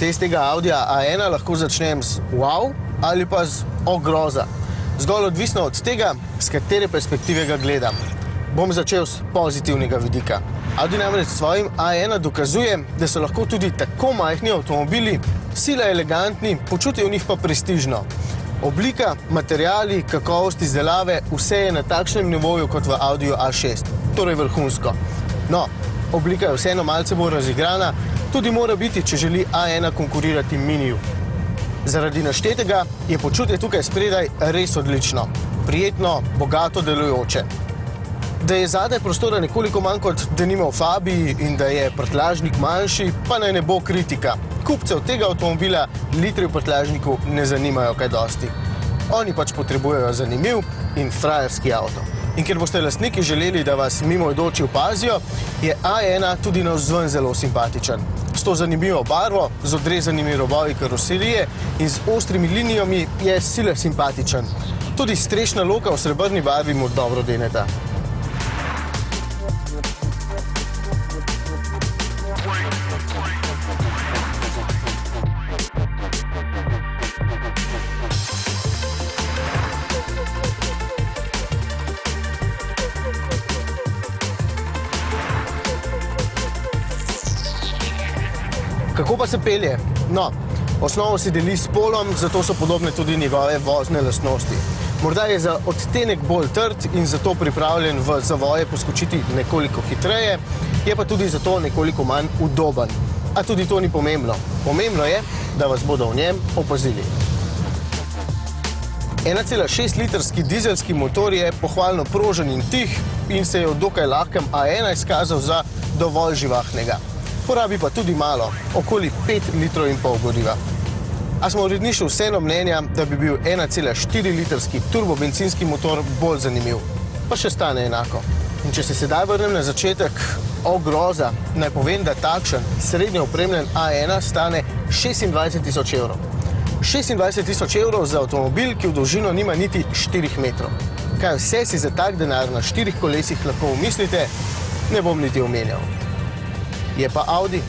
test tega Audija A1 lahko začnem z wow ali pa z groza. Zgolj odvisno od tega, z katere perspektive ga gledam. Bom začel z pozitivnega vidika. Audi namreč s svojim A1 dokazuje, da so lahko tudi tako majhni avtomobili sila elegantni, počutje v njih pa prestižno. Oblika, materiali, kakovost izdelave, vse je na takšnem nivoju kot v Audiju A6, torej vrhunsko. No, oblika je vseeno malce bolj razigrana, tudi mora biti, če želi A1 konkurirati Miniju. Zaradi naštetega je počutje tukaj spredaj res odlično, prijetno, bogato delujoče. Da je zadaj prostora nekoliko manj kot denimo v Fabiji in da je prtljažnik manjši, pa naj ne bo kritika. Kupcev tega avtomobila litri v prtljažniku ne zanimajo kaj dosti. Oni pač potrebujejo zanimiv in frajerski avto. In ker boste lastniki želeli, da vas mimoidoči opazijo, je A1 tudi navzven zelo simpatičen. S to zanimivo barvo, z odrezanimi robovi karoserije in z ostrimi linijami je sila simpatičen. Tudi strešna loka v srebrni barvi mu dobro deneta. Kako pa se pelje? No, osnovo si deli s Polom, zato so podobne tudi njegove vozne lastnosti. Morda je za odtenek bolj trd in zato pripravljen v zavoje poskočiti nekoliko hitreje, je pa tudi zato nekoliko manj udoben. A tudi to ni pomembno. Pomembno je, da vas bodo v njem opazili. 1,6-litrski dizelski motor je pohvalno prožen in tih in se je v dokaj lahkem A1 izkazal za dovolj živahnega. Porabi pa tudi malo, okoli 5,5 litrov goriva. A smo v uredništvu vseeno mnenja, da bi bil 1,4-litrski turbobencinski motor bolj zanimiv. Pa še stane enako. In če se sedaj vrnem na začetek, groza, naj povem, da takšen srednjo opremljen A1 stane 26.000 evrov. 26.000 evrov za avtomobil, ki v dolžino nima niti 4 metrov. Kaj vse si za tak denar na 4 kolesih lahko umislite, ne bom niti omenjal. Je pa Audi